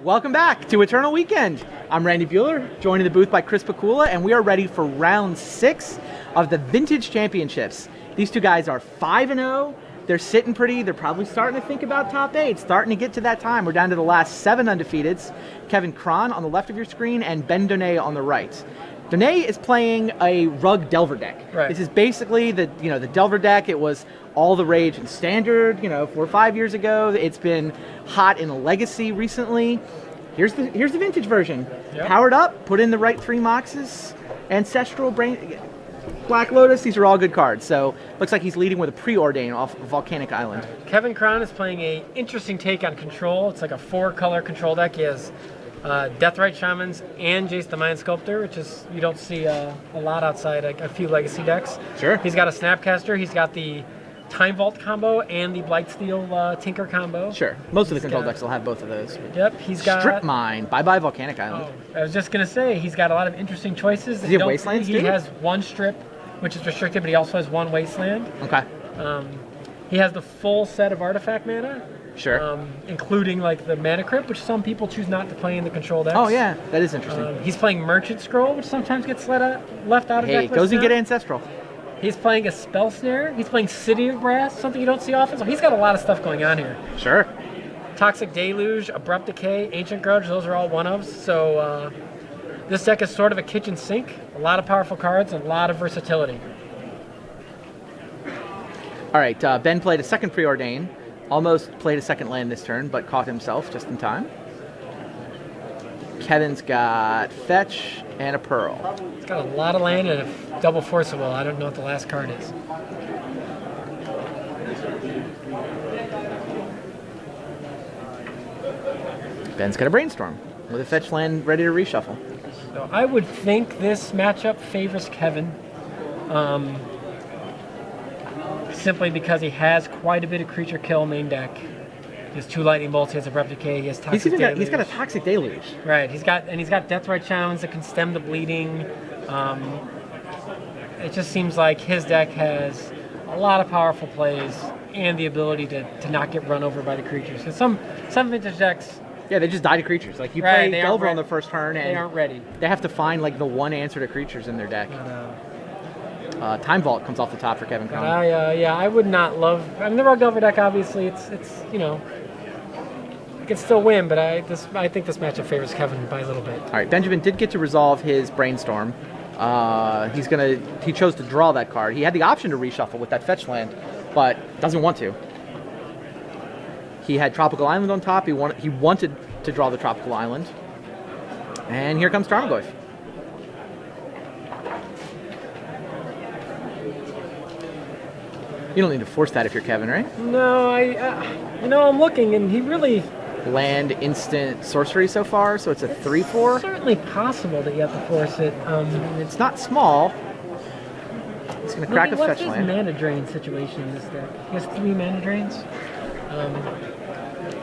Welcome back to Eternal Weekend. I'm Randy Bueller, joined in the booth by Chris Pakula, and we are ready for round 6 of the Vintage Championships. These two guys are 5-0. They're sitting pretty. They're probably starting to think about top 8, starting to get to that time. We're down to the last 7 undefeateds. Kevin Cron on the left of your screen and Ben Donais on the right. Donais is playing a Rug Delver deck. Right. This is basically the Delver deck. It was all the rage in Standard, 4 or 5 years ago. It's been hot in Legacy recently. Here's the Vintage version. Yep. Powered up, put in the right 3 Moxes, Ancestral, Black Lotus. These are all good cards. So looks like he's leading with a Preordain off Volcanic Island. Kevin Cron is playing a interesting take on control. It's like a 4-color control deck. He has Deathrite Shamans and Jace the Mind Sculptor, which is you don't see a lot outside a few Legacy decks. Sure. He's got a Snapcaster. He's got the Time Vault combo and the Blightsteel Tinker combo. Sure. Most of the control decks will have both of those. Yep. He's got Strip Mine. Bye-bye Volcanic Island. Oh, I was just going to say, he's got a lot of interesting choices. Does he have Wastelands He too? has 1 Strip, which is restricted, but he also has 1 Wasteland. Okay. He has the full set of artifact mana. Sure. Including like the Mana Crypt, which some people choose not to play in the control decks. Oh yeah, that is interesting. He's playing Merchant Scroll, which sometimes gets left out of Hey, deck goes lists and get now. Ancestral. He's playing a Spell Snare. He's playing City of Brass, something you don't see often. So he's got a lot of stuff going on here. Sure. Toxic Deluge, Abrupt Decay, Ancient Grudge, those are all one-ofs. So this deck is sort of a kitchen sink. A lot of powerful cards, and a lot of versatility. All right, Ben played a second Preordain. Almost played a second land this turn, but caught himself just in time. Kevin's got Fetch and a Pearl. It's got a lot of land and a double Forcible. I don't know what the last card is. Ben's got a Brainstorm with a Fetch land ready to reshuffle. So I would think this matchup favors Kevin. Simply because he has quite a bit of creature kill main deck. He has 2 Lightning Bolts, he has Abrupt Decay, he has Toxic Deluge. He's got a Toxic Deluge. Right, he's got Deathrite Shamans that can stem the bleeding. It just seems like his deck has a lot of powerful plays and the ability to not get run over by the creatures. Because some Vintage decks, Yeah, they just die to creatures. Like you Right, play Delver on the first turn, and they aren't ready. they have to find like the one answer to creatures in their deck. Time Vault comes off the top for Kevin But Cron. I would not love. I mean, the Rug Delver deck obviously it can still win, but I think this matchup favors Kevin by a little bit. All right, Benjamin did get to resolve his Brainstorm. He chose to draw that card. He had the option to reshuffle with that Fetch land, but doesn't want to. He had Tropical Island on top. He wanted to draw the Tropical Island, and here comes Tarmogoyf. You don't need to force that if you're Kevin, right? No, I'm looking, and he really Land, instant, sorcery so far, so it's a 3/4. certainly possible that you have to force it. It's not small. He's going to crack a What's Fetch his land. mana drain situation in this deck? He has 3 mana drains.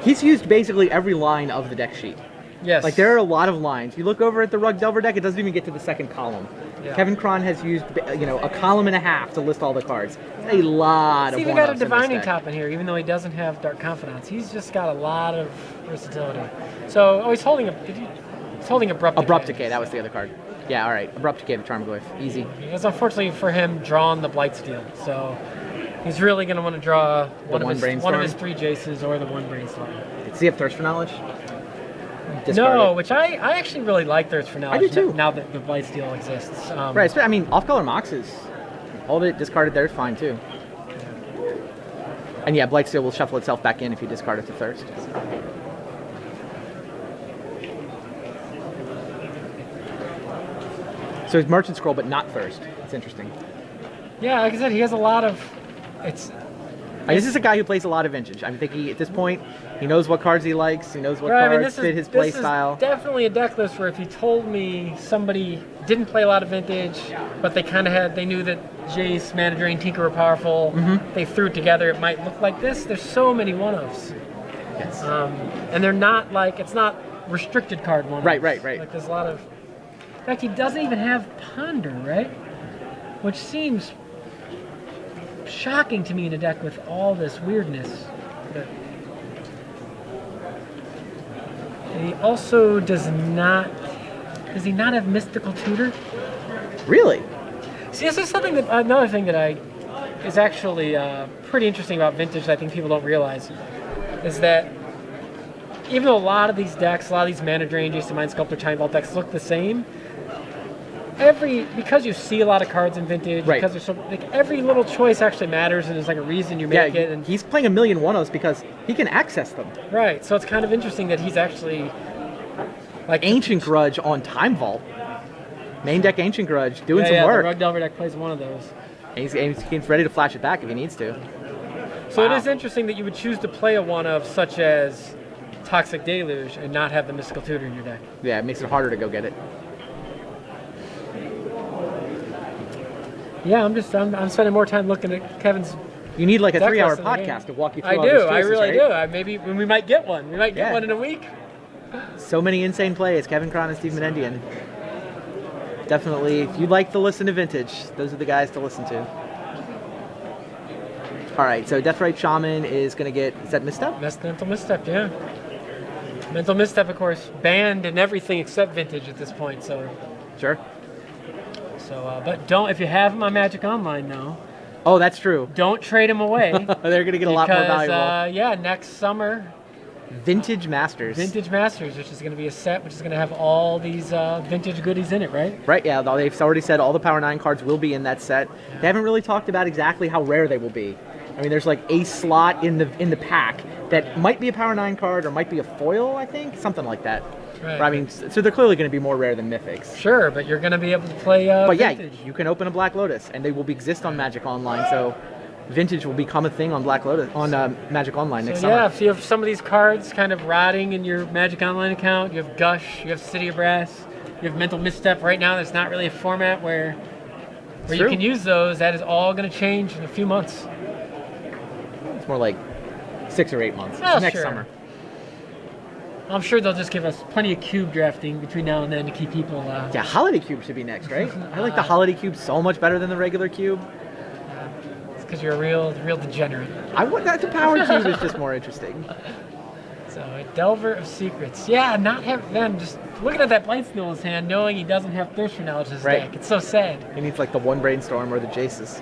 He's used basically every line of the deck sheet. Yes. Like, there are a lot of lines. You look over at the Rug Delver deck, it doesn't even get to the second column. Yeah. Kevin Cron has used, a column and a half to list all the cards. A lot He's of even got a one-ups in this Divining deck. Top in here, even though he doesn't have Dark Confidants. He's just got a lot of versatility. So, he's holding Abrupt Decay, that was the other card. Yeah, all right. Abrupt Decay to Tarmogoyf. Easy. It's unfortunately for him drawn the Blightsteel. So, he's really going to want to draw one of his 3 Jaces or the 1 Brainstorm. Does he have Thirst for Knowledge? No, which I actually really like Thirst for Knowledge. I do too. Now that the Blightsteel exists. Right, I mean, off-color Moxes. All of it discarded there is fine too. And yeah, Blightsteel will shuffle itself back in if you discard it to Thirst. So he's Merchant Scroll, but not Thirst. It's interesting. Yeah, like I said, he has a lot of. This is a guy who plays a lot of Vintage. I think at this point, he knows what cards he likes. He knows what cards fit his play style. This is definitely a deck list where if you told me somebody didn't play a lot of Vintage, but they knew that Jace, Mana Drain, Tinker were powerful, they threw it together, it might look like this. There's so many one-offs. Yes. And they're not it's not restricted card one-offs. Right. Like there's a lot of. In fact, he doesn't even have Ponder, right? Which seems shocking to me in a deck with all this weirdness. But And he also does he not have Mystical Tutor? Really? See, this is another thing that is actually pretty interesting about Vintage that I think people don't realize, is that even though a lot of these decks, a lot of these Mana Drain, Jason Mind Sculptor, Time Vault decks look the same, because you see a lot of cards in Vintage, right. because there's every little choice actually matters, and there's like a reason you make it. And he's playing a million one-ohs because he can access them. Right, so it's kind of interesting that he's actually like Ancient Grudge on Time Vault. Main deck Ancient Grudge doing some work. The Rug Delver deck plays one of those. And he's ready to flash it back if he needs to. So It is interesting that you would choose to play a one of such as Toxic Deluge and not have the Mystical Tutor in your deck. Yeah, it makes it harder to go get it. Yeah, I'm spending more time looking at Kevin's. You need like a 3-hour podcast to walk you through all these choices, I really do. right? Maybe we might get one. We might get one in a week. So many insane plays. Kevin Cron and Steve Menendian. Definitely, if you like to listen to Vintage, those are the guys to listen to. All right, so Deathrite Shaman is going to get, is that Misstep? Mental Misstep, yeah. Mental Misstep, of course, banned in everything except Vintage at this point, so. Sure. So, but if you have him on Magic Online now. Oh, that's true. Don't trade him away. They're going to get a lot more valuable. Next summer. Vintage Masters. Vintage Masters, which is going to be a set which is going to have all these vintage goodies in it, right? Right, yeah. They've already said all the Power 9 cards will be in that set. Yeah. They haven't really talked about exactly how rare they will be. I mean, there's like a slot in the pack that might be a Power 9 card or might be a foil, I think. Something like that. Right. I mean, so they're clearly going to be more rare than Mythics. Sure, but you're going to be able to play But Vintage. Yeah, you can open a Black Lotus, and they will exist on Magic Online, so Vintage will become a thing on Black Lotus on Magic Online next summer. Yeah, if you have some of these cards kind of rotting in your Magic Online account, you have Gush, you have City of Brass, you have Mental Misstep right now. There's not really a format where you can use those. That is all going to change in a few months. It's more like 6 or 8 months. Next summer. I'm sure they'll just give us plenty of cube drafting between now and then to keep people. Yeah, Holiday Cube should be next, right? I like the Holiday Cube so much better than the regular cube. It's because you're a real degenerate. The Power Cube is just more interesting. So, a Delver of Secrets. Yeah, just looking at that Blightsteel in his hand, knowing he doesn't have Thirst for Knowledge in his deck. It's so sad. He needs like the one Brainstorm or the Jaces.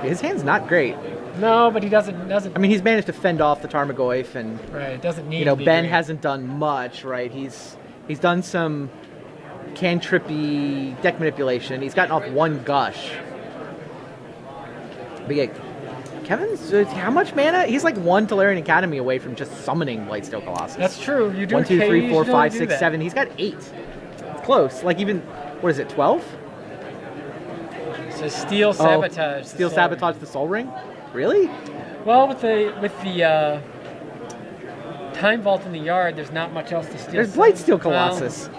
His hand's not great. No, but he doesn't. I mean, he's managed to fend off the Tarmogoyf, and right, doesn't need. Ben hasn't done much, right? He's done some cantrippy deck manipulation. He's gotten off one Gush. But yeah, Kevin's how much mana? He's like one Tolarian Academy away from just summoning Blightsteel Colossus. That's true. You do 1, 2, 3, 4, 5, 6, that. 7. He's got 8. It's close. Like even what is it? 12? So Steel Sabotage. Steel Sabotage the Soul Ring. Really? Well, with the Time Vault in the yard, there's not much else to steal. There's Blightsteel Colossus.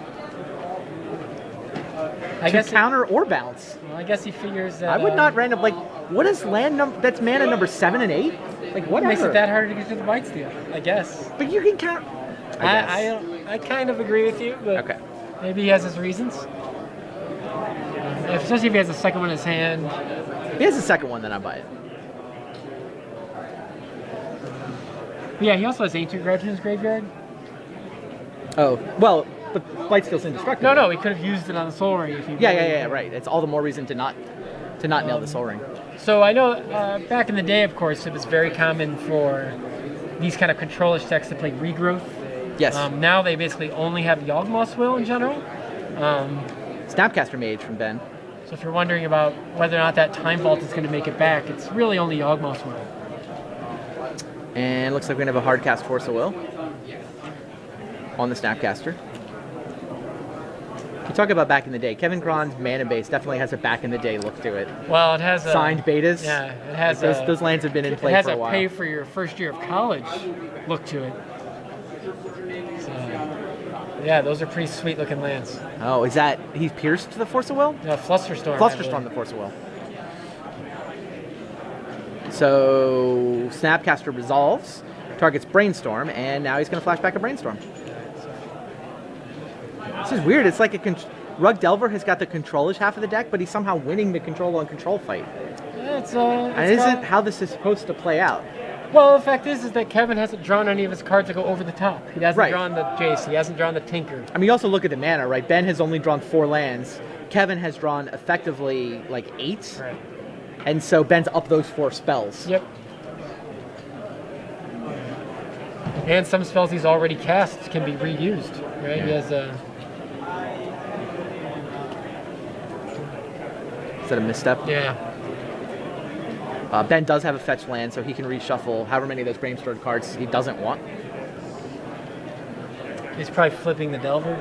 I guess counter or bounce. Well, I guess he figures that. I would not random what is that's mana number 7 and 8? Like what makes it that harder to get to the Blightsteel, I guess. But you can count. I kind of agree with you, but okay. Maybe he has his reasons. Especially if he has a second one in his hand. If he has a second one, then I buy it. Yeah, he also has Ancient Grudge in his graveyard. Oh, well, but Blightsteel's indestructible. No, he could have used it on the Soul Ring if he. Yeah, right. It's all the more reason to not nail the Soul Ring. So I know back in the day, of course, it was very common for these kind of controlish decks to play Regrowth. Yes. Now they basically only have Yawgmoth's Will in general. Snapcaster Mage from Ben. So if you're wondering about whether or not that Time Vault is going to make it back, it's really only Yawgmoth's Will. And looks like we're going to have a hard cast Force of Will on the Snapcaster. You talk about back in the day. Kevin Cron's mana base definitely has a back in the day look to it. Well, it has signed betas. Yeah, it has those lands have been in play for a while. It has a pay for your first year of college look to it. So, yeah, those are pretty sweet looking lands. Oh, is that he's pierced to the Force of Will? Yeah, Flusterstorm. Flusterstorm, the Force of Will. So Snapcaster resolves, targets Brainstorm, and now he's going to flash back a Brainstorm. This is weird. It's like Rug Delver has got the controlish half of the deck, but he's somehow winning the control on control fight. Yeah, and isn't how this is supposed to play out. Well, the fact is that Kevin hasn't drawn any of his cards to go over the top. He hasn't Right. drawn the Jace. He hasn't drawn the Tinker. I mean, you also look at the mana, right? Ben has only drawn 4 lands. Kevin has drawn effectively like 8. Right. And so Ben's up those 4 spells. Yep. And some spells he's already cast can be reused, right? Yeah. He has a... Is that a misstep? Yeah. Ben does have a fetch land, so he can reshuffle however many of those Brainstorm cards he doesn't want. He's probably flipping the Delver.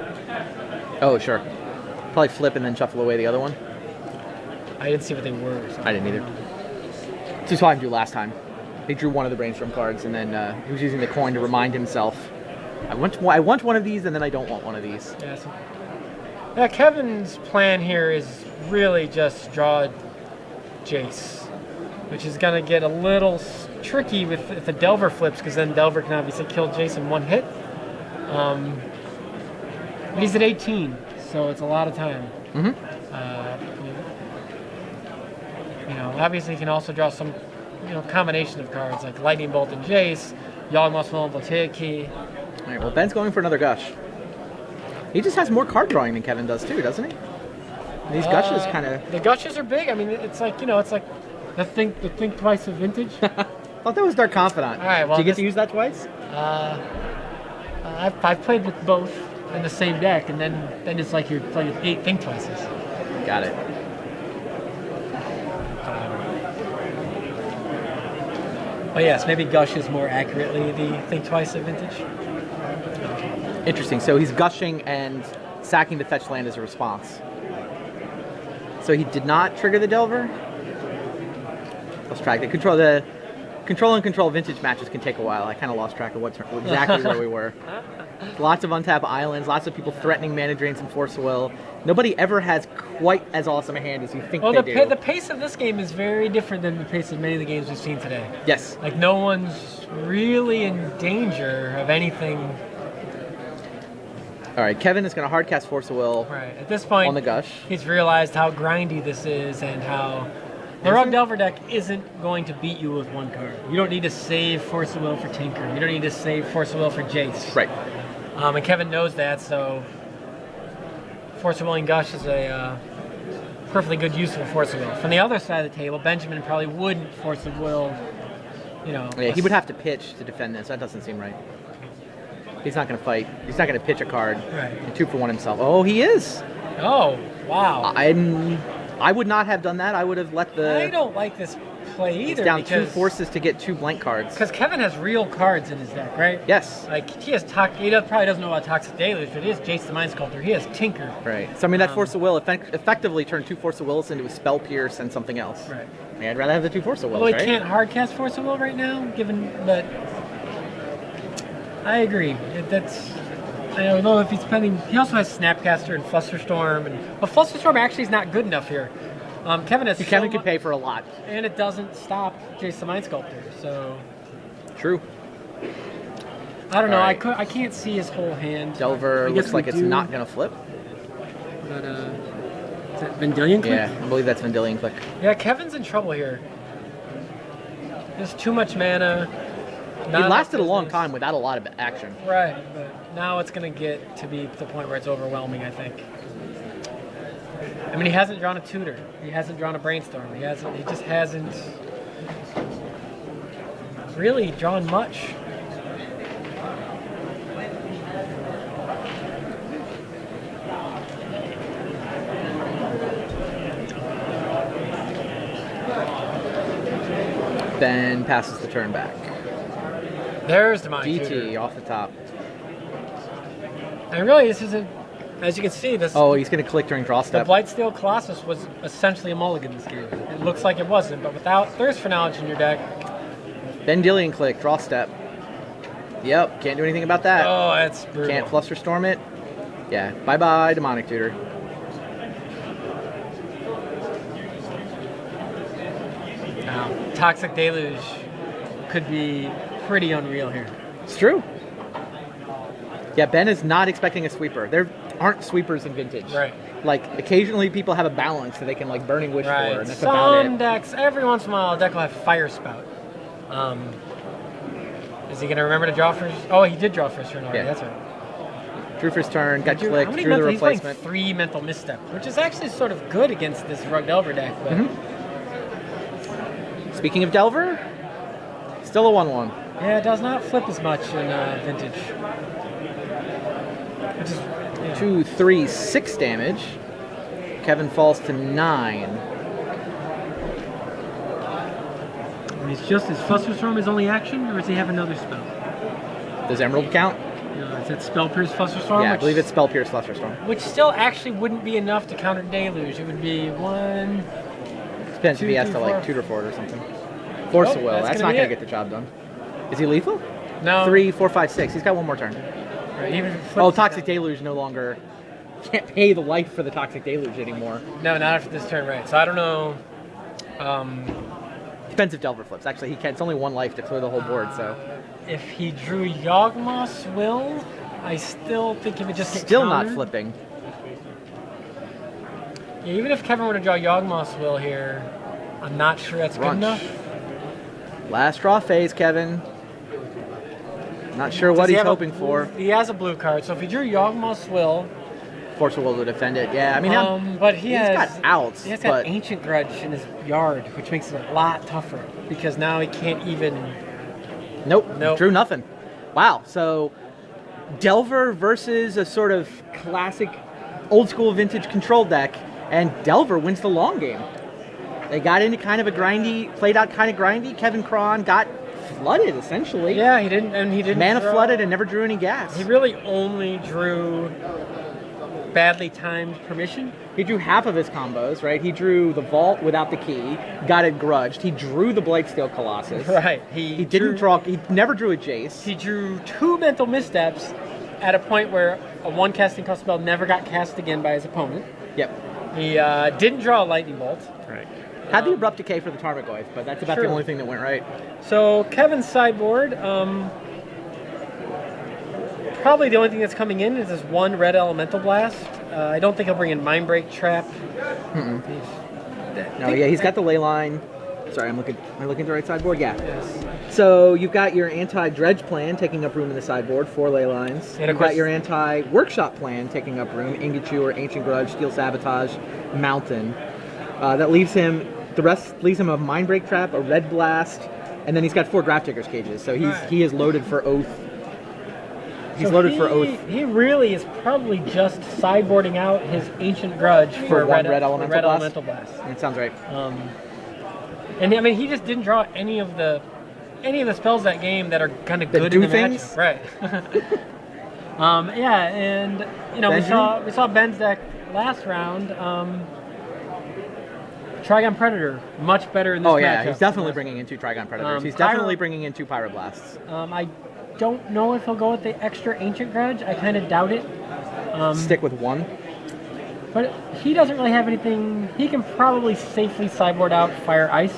Oh, sure. Probably flip and then shuffle away the other one. I didn't see what they were. So. I didn't either. This is what I drew last time. He drew one of the Brainstorm cards, and then he was using the coin to remind himself, I want one of these, and then I don't want one of these. Yeah, Kevin's plan here is really just draw Jace, which is going to get a little tricky if the Delver flips, because then Delver can obviously kill Jace in one hit. But he's at 18, so it's a lot of time. Mm-hmm. Obviously he can also draw some, combination of cards like Lightning Bolt and Jace, Yawgmoth's Voltaic Key. All right, well, Ben's going for another Gush. He just has more card drawing than Kevin does too, doesn't he? These Gushes kind of... The Gushes are big. I mean, it's like, it's like the think twice of Vintage. thought that was Dark Confidant. All right, well, did you get to use that twice? I've played with both in the same deck, and then it's like you're playing with 8 think twices. Got it. But yes, maybe Gush is more accurately the think twice of Vintage. Interesting. So he's gushing and sacking the fetch land as a response. So he did not trigger the Delver. Let's track it. Control and control vintage matches can take a while. I kind of lost track of exactly where we were. Lots of untapped islands, lots of people threatening mana drains and force of will. Nobody ever has quite as awesome a hand as you think they do. The pace of this game is very different than the pace of many of the games we've seen today. Yes. Like, no one's really in danger of anything. All right, Kevin is going to hard cast Force of Will. Right. At this point, on the Gush. He's realized how grindy this is and how the Rogue Delver deck isn't going to beat you with one card. You don't need to save Force of Will for Tinker. You don't need to save Force of Will for Jace. Right. And Kevin knows that, so Force of Will and Gush is a perfectly good use of Force of Will. From the other side of the table, Benjamin probably wouldn't Force of Will, Yeah, he would have to pitch to defend this. That doesn't seem right. He's not going to fight. He's not going to pitch a card. Right. And 2 for 1 himself. Oh, he is. Oh, wow. I would not have done that. I would have let the... I don't like this play either. It's down 2 forces to get 2 blank cards. Because Kevin has real cards in his deck, right? Yes. Like, he has probably doesn't know about Toxic Deluge, but he has Jace the Mind Sculptor. He has Tinker. Right. So, I mean, that Force of Will effectively turned 2 Force of Wills into a Spell Pierce and something else. Right. I mean, I'd rather have the 2 Force of Wills, Although he right? can't hard cast Force of Will right now, but I agree. I don't know if he's spending... He also has Snapcaster and Flusterstorm, but Flusterstorm actually is not good enough here. Kevin has... Kevin could pay for a lot. And it doesn't stop Jace the Mind Sculptor, so... True. I don't know. Right. I can't see his whole hand. Delver looks like it's not going to flip. But, is that Vendilion Click? Yeah, I believe that's Vendilion Click. Yeah, Kevin's in trouble here. There's too much mana. He lasted a long time without a lot of action. Right, but now it's going to get to be the point where it's overwhelming, I think. I mean, he hasn't drawn a Tutor. He hasn't drawn a Brainstorm. He just hasn't really drawn much. Then passes the turn back. There's the Mind GT Tutor. off the top. And really, this is as you can see, this. Oh, he's going to click during draw The step. Blightsteel Colossus was essentially a mulligan this game. It looks like it wasn't, but without Thirst for Knowledge in your deck. Vendilion Click, draw step. Yep, can't do anything about that. Oh, that's brutal. Can't Flusterstorm it. Yeah, bye-bye, Demonic Tutor. Toxic Deluge could be pretty unreal here. It's true. Yeah, Ben is not expecting a sweeper. There aren't sweepers in Vintage. Right. Like, occasionally people have a balance that they can, like, Burning Wish for, Right. and that's about Some it. decks, every once in a while, a deck will have Fire Spout. Is he going to remember to draw first? Oh, he did draw first turn already. Yeah. That's right. Drew for his turn, got How clicked, many drew the mental, he's playing replacement. 3 mental missteps, which is actually sort of good against this Rug Delver deck. But Speaking of Delver, still a 1/1. yeah, it does not flip as much in Vintage. Which is, 2, 3, 6 damage. Kevin falls to 9. And it's just his Flusterstorm his only action, or does he have another spell? Does Emerald count? Is it Spell Pierce Flusterstorm? Yeah, I believe it's Spell Pierce Flusterstorm. Which still actually wouldn't be enough to counter Deluge. It would be 1. Depends if he has 2, to 3, like 4. tutor for it or something. Force of Will. that's That's gonna not be going to it. get the job done. Is he lethal? No. 3, 4, 5, 6. He's got one more turn. Right, even if it flips Oh, it Toxic down. Deluge no longer can't pay the life for the Toxic Deluge anymore. No, not after this turn, right. So I don't know. Depends if Delver flips. Actually, he can. It's only 1 life to clear the whole board, so If he drew Yawgmoth's Will, I still think he would just get still not countered. flipping. Yeah, even if Kevin were to draw Yawgmoth's Will here, I'm not sure that's Brunch. good enough. Last draw phase, Kevin. Not sure what Does he he's have a hoping blue- for. He has a blue card, so if he drew Yawgmoth's Will, Force of Will to defend it. Yeah, I mean, but he's got outs, He has got but Ancient Grudge in his yard, which makes it a lot tougher because now he can't even. nope, Nope. drew nothing. Wow, so Delver versus a sort of classic old school vintage control deck, and Delver wins the long game. They got into kind of a grindy, played out kind of grindy. Kevin Cron got flooded essentially. Yeah, he didn't. Mana draw- flooded and never drew any gas. He really only drew badly timed permission. He drew half of his combos, right? He drew the Vault without the key, got it grudged. He drew the Blightsteel Colossus. Right. He didn't draw. He never drew a Jace. He drew 2 mental missteps at a point where a 1 casting cost spell never got cast again by his opponent. Yep. He didn't draw a lightning bolt. Right. Had the abrupt decay for the Tarmogoyf, but that's about Sure. the only thing that went right. So Kevin's sideboard, probably the only thing that's coming in is this 1 red elemental blast. I don't think he'll bring in Mindbreak Trap. No, yeah, he's got the ley line. Sorry, am I looking at the right sideboard? Yeah. Yes. So you've got your anti-dredge plan taking up room in the sideboard, 4 ley lines. And of You've got course- your anti-workshop plan taking up room, Ingeture, Ancient Grudge, Steel Sabotage, Mountain. That leaves him, the rest leaves him a Mindbreak Trap, a Red Blast, and then he's got 4 Graph Digger's cages. So he is loaded for Oath. He's So loaded for Oath. He really is probably just sideboarding out his Ancient Grudge for, one red, red for elemental red blast? elemental blast. That sounds right. And I mean, he just didn't draw any of the spells that game that are kind of That good do in the things? matchup. Right. Yeah, and you know Benjamin? we saw Ben's deck last round. Trigon Predator, much better in this Oh yeah, matchup. he's definitely bringing in 2 Trigon Predators. He's definitely bringing in 2 Pyroblasts. I don't know if he'll go with the extra Ancient Grudge. I kind of doubt it. Stick with 1. But he doesn't really have anything. He can probably safely sideboard out Fire Ice.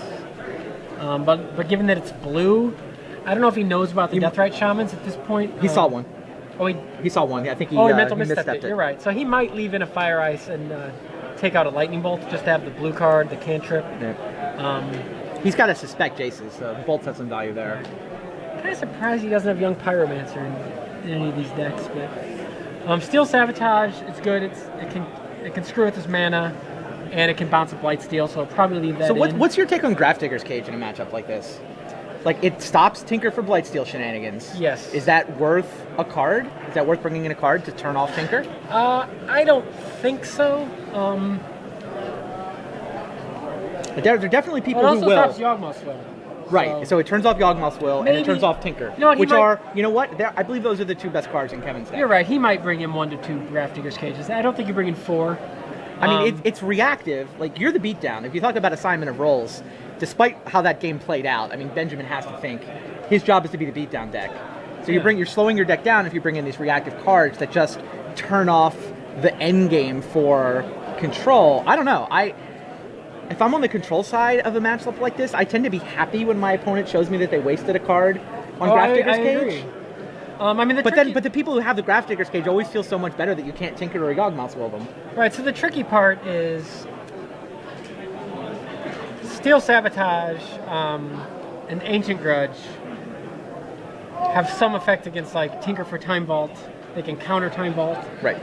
But given that it's blue, I don't know if he knows about the Deathrite Shamans at this point. He saw one. Oh, He saw one. I think he, he he mental misstepped misstepped it. You're right. So he might leave in a Fire Ice and take out a Lightning Bolt just to have the blue card, the cantrip. Yeah. He's got to suspect Jaces, so Bolts has some value there. Kind of surprised he doesn't have Young Pyromancer in any of these decks, but Steel Sabotage, it's good. It can screw with his mana, and it can bounce a Blightsteel, so I'll probably leave that So in. what's your take on Graph Digger's Cage in a matchup like this? Like, it stops Tinker for Blightsteel shenanigans. Yes. Is that worth a card? Is that worth bringing in a card to turn off Tinker? I don't think so. There are definitely people It who also will. stops Yawgmoth's Will. Right, so it turns off Yawgmoth's Will, and it Maybe- turns off Tinker. You know what, he which might- are, you know what? I believe those are the 2 best cards in Kevin's deck. You're right. He might bring in 1 to 2 Graph Digger's Cages. I don't think you bring in 4. I mean, it's reactive. Like, you're the beatdown. If you talk about assignment of roles, despite how that game played out, I mean, Benjamin has to think his job is to be the beatdown deck. So you're slowing your deck down if you bring in these reactive cards that just turn off the end game for control. I don't know. If I'm on the control side of a matchup like this, I tend to be happy when my opponent shows me that they wasted a card on Graph Digger's I Cage. agree. I mean, But the people who have the Graph Digger's Cage always feel so much better that you can't Tinker or Yawgmoth's Will them. Right, so the tricky part is Steel Sabotage and Ancient Grudge have some effect against like Tinker for Time Vault. They can counter Time Vault. Right.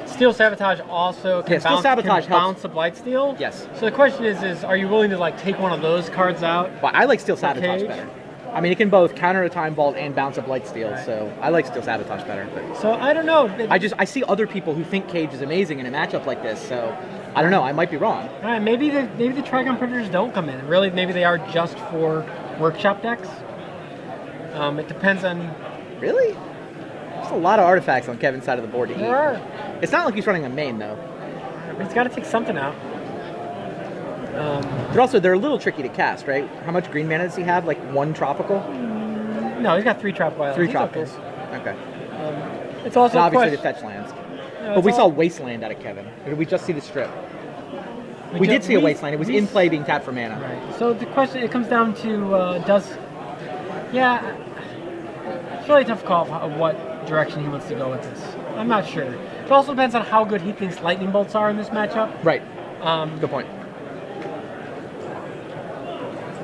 Steel Sabotage also can, Steel Sabotage bounce a Blightsteel. Yes. So the question is are you willing to like take one of those cards out? Well, I like Steel Sabotage Cage? better. I mean, it can both counter a Time Vault and bounce a Blightsteel, so I like Steel Sabotage better. But So I don't know. I see other people who think Cage is amazing in a matchup like this, so I don't know. I might be wrong. All right, maybe the Trigon Predators don't come in. Really, maybe they are just for workshop decks. It depends on. Really? There's a lot of artifacts on Kevin's side of the board to eat. There are. It's not like he's running a main, though. But he's got to take something out. But also, they're a little tricky to cast, right? How much green mana does he have? Like 1 tropical? No, he's got 3 tropical islands. 3 He's tropicals. okay. Okay. It's also And a obviously the question. fetch lands. No, But we it's saw all- Wasteland out of Kevin. Or did we just see the strip? ju- We did see a Wasteland. It was in play being tapped for mana. Right. So the question, it comes down to yeah, it's really tough to call of what direction he wants to go with this. I'm not sure. It also depends on how good he thinks lightning bolts are in this matchup. Right. Good point.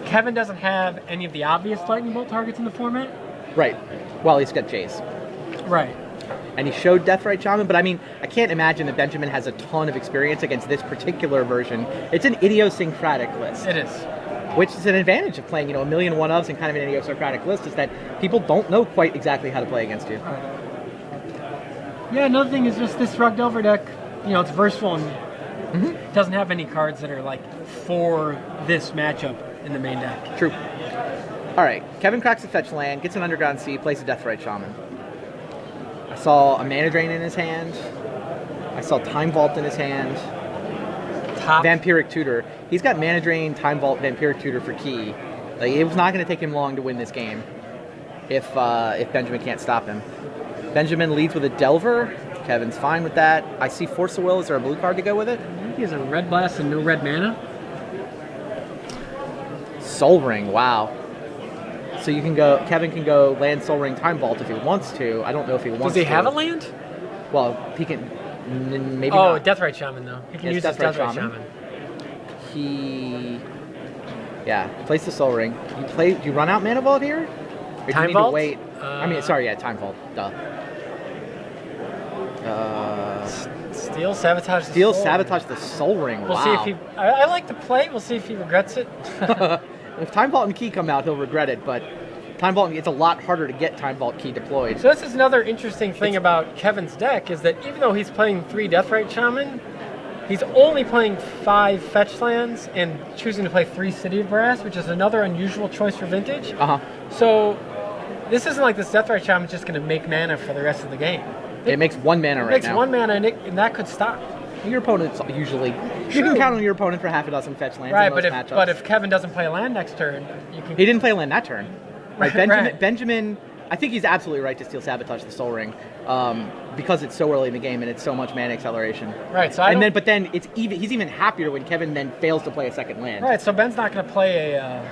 Kevin doesn't have any of the obvious lightning bolt targets in the format. Right. Well, he's got Jace. Right. And he showed Deathrite Shaman, but I mean, I can't imagine that Benjamin has a ton of experience against this particular version. It's an idiosyncratic list. It is. Which is an advantage of playing, a million one-ofs and kind of an idiosyncratic list, is that people don't know quite exactly how to play against you. Yeah, another thing is just this Rug Delver deck, it's versatile and doesn't have any cards that are like for this matchup in the main deck. True. All right, Kevin cracks a fetch land, gets an Underground Sea, plays a Deathrite Shaman. I saw a Mana Drain in his hand. I saw Time Vault in his hand. Top. Vampiric Tutor. He's got Mana Drain, Time Vault, Vampiric Tutor for key. Like, it was not going to take him long to win this game if Benjamin can't stop him. Benjamin leads with a Delver. Kevin's fine with that. I see Force of Will. Is there a blue card to go with it? He has a red blast and no red mana. Soul Ring. Wow. So you can go. Kevin can go land Soul Ring, Time Vault if he wants to. I don't know if he wants to. Does he have a land? Well, he can. Maybe Oh, not. Deathrite Shaman though. He can Yes, use his Deathrite Deathrite Shaman. Shaman. He. Yeah. Place the Soul Ring. Do you run out Mana Vault here? Or do you Time need Vault? to wait? Time Vault. Duh. Steel Sabotage. the Steel Soul. Sabotage the Soul Ring. We'll Wow. see if he. I like to play. We'll see if he regrets it. If Time Vault and Key come out, he'll regret it, but Time Vault, it's a lot harder to get Time Vault Key deployed. So this is another interesting thing about Kevin's deck is that even though he's playing 3 Deathrite Shaman, he's only playing 5 fetch lands and choosing to play 3 City of Brass, which is another unusual choice for Vintage. Uh-huh. So this isn't like this Deathrite Shaman's just going to make mana for the rest of the game. It makes 1 mana It right makes now. 1 mana and that could stop. Your opponent's usually... You True. can count on your opponent for half a dozen fetch lands Right, in most but matchups. if Kevin doesn't play a land next turn, you can. He didn't play land that turn. Right, Right, right. Benjamin, I think he's absolutely right to Steel Sabotage the Soul Ring, because it's so early in the game and it's so much mana acceleration. Right, so But then he's even happier when Kevin then fails to play a second land. Right, so Ben's not going to play a.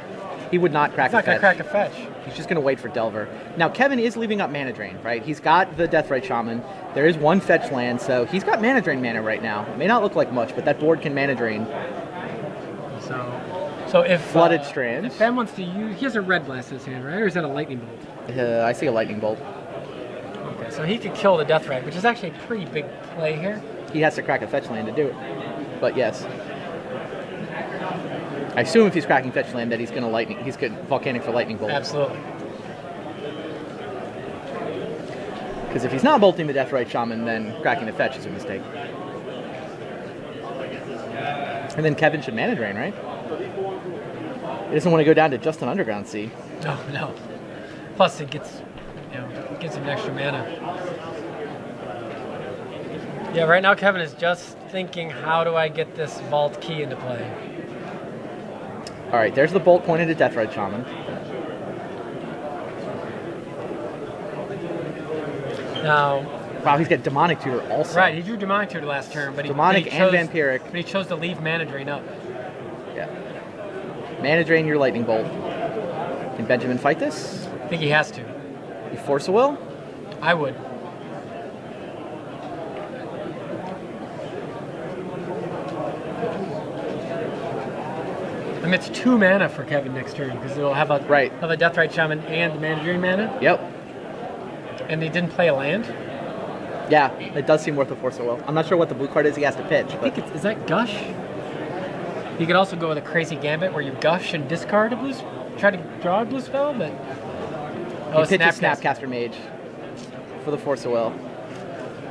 He would not crack He's not a going fetch. to crack a fetch. He's just going to wait for Delver. Now, Kevin is leaving up Mana Drain, right? He's got the Deathrite Shaman. There is 1 fetch land, so he's got Mana Drain mana right now. It may not look like much, but that board can Mana Drain. So if Flooded Strands. if Ben wants to use, he has a red blast in his hand, right? Or is that a lightning bolt? I see a Lightning Bolt. Okay, so he could kill the Deathrite, which is actually a pretty big play here. He has to crack a fetch land to do it. But yes. I assume if he's cracking fetch land that he's going to Volcanic for Lightning Bolt. Absolutely. Because if he's not bolting the Deathrite Shaman, then cracking the fetch is a mistake. And then Kevin should Mana Drain, right? He doesn't want to go down to just an Underground Sea. No. Plus, it gives him extra mana. Yeah, right now Kevin is just thinking, how do I get this Vault Key into play? All right, there's the bolt pointed at Deathrite Shaman. Now, Wow, he's got Demonic Tutor also. right, he drew Demonic Tutor last turn, but he Demonic but he and chose, Vampiric. But he chose to leave Mana Drain up. Yeah. Mana Drain your Lightning Bolt. Can Benjamin fight this? I think he has to. You Force a Will? I would. And it's 2 mana for Kevin next turn because it'll have a Deathrite Shaman and the Managering mana. Yep. And they didn't play a land. Yeah, it does seem worth a Force of Will. I'm not sure what the blue card is he has to pitch. I think is that Gush? You could also go with a crazy gambit where you gush and discard a blue, try to draw a blue spell, but he pitches Snapcaster Mage for the Force of Will.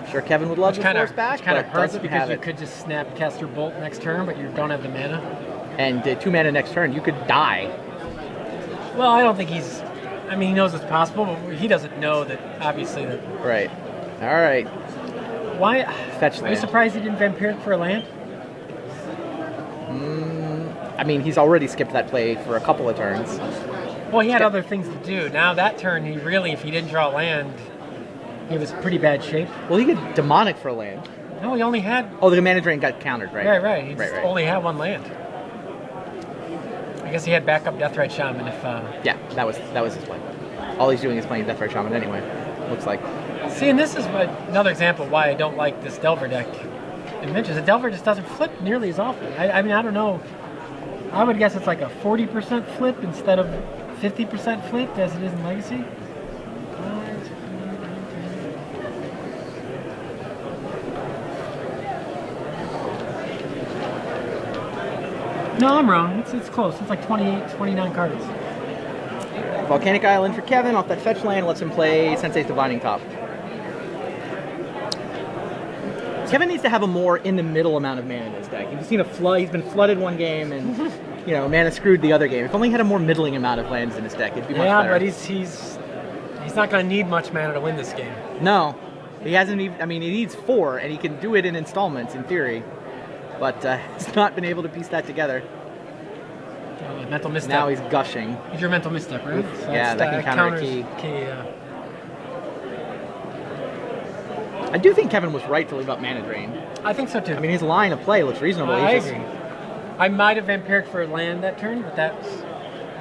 Sure, Kevin would love the Force back, kind of but hurts doesn't because have you it. could just Snapcaster Bolt next turn, but you don't have the mana. And 2 mana next turn, you could die. Well, I don't think he's. I mean, he knows it's possible, but he doesn't know that. Obviously, that. Right. All right. Why? Fetch Are land. you surprised he didn't Vampiric for a land? I mean, he's already skipped that play for a couple of turns. Well, he had other things to do. Now that turn, he really, if he didn't draw land, he was pretty bad shape. Well, he could Demonic for a land. No, he only had. Oh, the Mana Drain got countered, right? Right. He just only had 1 land. I guess he had backup Deathrite Shaman if. Yeah, that was his play. All he's doing is playing Deathrite Shaman anyway. Looks like. See, and this is another example of why I don't like this Delver deck. It mentions the Delver just doesn't flip nearly as often. I mean, I don't know. I would guess it's like a 40% flip instead of 50% flip as it is in Legacy. No, I'm wrong. It's close. It's like 28, 29 cards. Volcanic Island for Kevin off that fetch land lets him play Sensei's Divining Top. Kevin needs to have a more in the middle amount of mana in his deck. He's seen a flood. He's been flooded one game and mana screwed the other game. If only he had a more middling amount of lands in his deck, it'd be much better. Yeah, but he's not going to need much mana to win this game. No, he hasn't even. I mean, he needs 4, and he can do it in installments in theory, but he's not been able to piece that together. Mental misstep. Now he's gushing. It's your mental misstep, right? So yeah, that can counter a key. Yeah. I do think Kevin was right to leave up Mana Drain. I think so too. I mean, his line of play looks reasonable. I agree. I might have Vampiric for a land that turn, but that's.